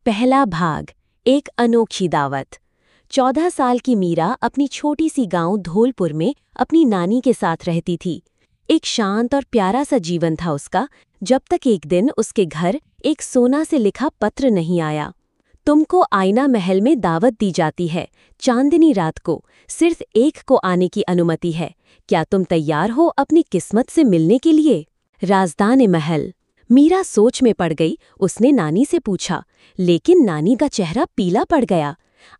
पहला भाग, एक अनोखी दावत। 14 साल की मीरा अपनी छोटी सी गांव धौलपुर में अपनी नानी के साथ रहती थी। एक शांत और प्यारा सा जीवन था उसका, जब तक एक दिन उसके घर एक सोना से लिखा पत्र नहीं आया। तुमको आईना महल में दावत दी जाती है, चांदनी रात को, सिर्फ एक को आने की अनुमति है। क्या तुम तैयार हो अपनी किस्मत से मिलने के लिए? राजदाने महल। मीरा सोच में पड़ गई। उसने नानी से पूछा, लेकिन नानी का चेहरा पीला पड़ गया।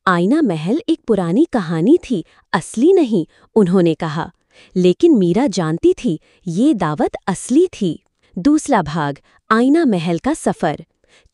आईना महल एक पुरानी कहानी थी, असली नहीं, उन्होंने कहा। लेकिन मीरा जानती थी ये दावत असली थी। दूसरा भाग, आईना महल का सफर।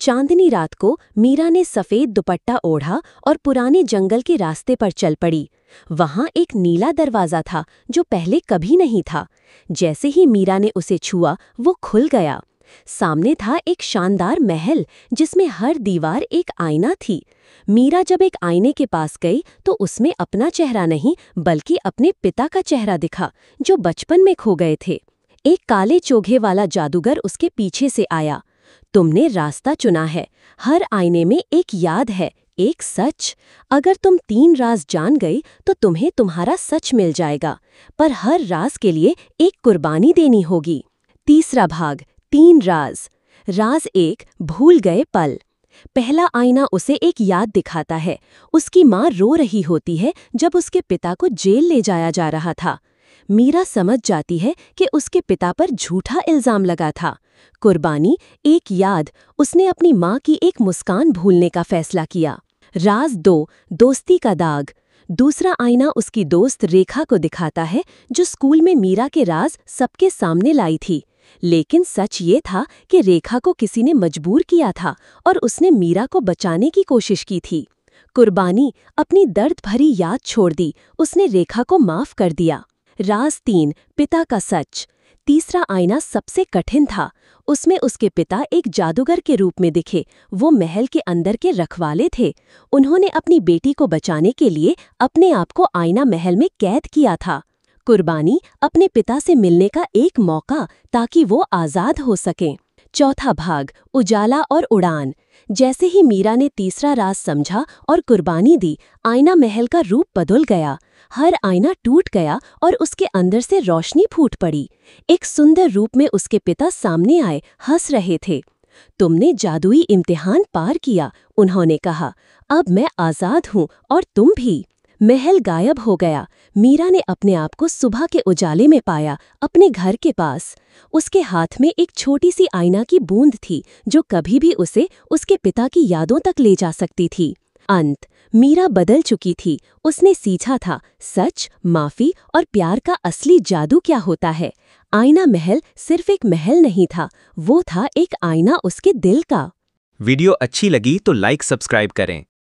चांदनी रात को मीरा ने सफेद दुपट्टा ओढ़ा और पुराने जंगल के रास्ते पर चल पड़ी। वहां एक नीला दरवाजा था जो पहले कभी नहीं था। जैसे ही मीरा ने उसे छुआ, वो खुल गया। सामने था एक शानदार महल जिसमें हर दीवार एक आईना थी। मीरा जब एक आईने के पास गई तो उसमें अपना चेहरा नहीं बल्कि अपने पिता का चेहरा दिखा, जो बचपन में खो गए थे। एक काले चोगे वाला जादूगर उसके पीछे से आया। तुमने रास्ता चुना है। हर आईने में एक याद है, एक सच। अगर तुम 3 राज जान गई तो तुम्हें तुम्हारा सच मिल जाएगा, पर हर राज के लिए एक कुर्बानी देनी होगी। तीसरा भाग, 3 राज। राज 1, भूल गए पल। पहला आईना उसे एक याद दिखाता है। उसकी माँ रो रही होती है जब उसके पिता को जेल ले जाया जा रहा था। मीरा समझ जाती है कि उसके पिता पर झूठा इल्जाम लगा था। कुर्बानी 1 याद, उसने अपनी माँ की एक मुस्कान भूलने का फैसला किया। राज 2, दोस्ती का दाग। दूसरा आईना उसकी दोस्त रेखा को दिखाता है, जो स्कूल में मीरा के राज सबके सामने लाई थी। लेकिन सच ये था कि रेखा को किसी ने मजबूर किया था और उसने मीरा को बचाने की कोशिश की थी। कुर्बानी, अपनी दर्द भरी याद छोड़ दी, उसने रेखा को माफ कर दिया। राज 3, पिता का सच। तीसरा आईना सबसे कठिन था। उसमें उसके पिता एक जादूगर के रूप में दिखे। वो महल के अंदर के रखवाले थे। उन्होंने अपनी बेटी को बचाने के लिए अपने आप को आईना महल में कैद किया था। कुर्बानी, अपने पिता से मिलने का एक मौका ताकि वो आज़ाद हो सकें। चौथा भाग, उजाला और उड़ान। जैसे ही मीरा ने तीसरा राज समझा और कुर्बानी दी, आईना महल का रूप बदल गया। हर आईना टूट गया और उसके अंदर से रोशनी फूट पड़ी। एक सुंदर रूप में उसके पिता सामने आए, हंस रहे थे। तुमने जादुई इम्तिहान पार किया, उन्होंने कहा। अब मैं आज़ाद हूँ और तुम भी। महल गायब हो गया। मीरा ने अपने आप को सुबह के उजाले में पाया, अपने घर के पास। उसके हाथ में एक छोटी सी आईना की बूंद थी, जो कभी भी उसे उसके पिता की यादों तक ले जा सकती थी। अंत, मीरा बदल चुकी थी। उसने सीखा था सच, माफी और प्यार का असली जादू क्या होता है। आईना महल सिर्फ एक महल नहीं था, वो था एक आईना उसके दिल का। वीडियो अच्छी लगी तो लाइक सब्सक्राइब करें।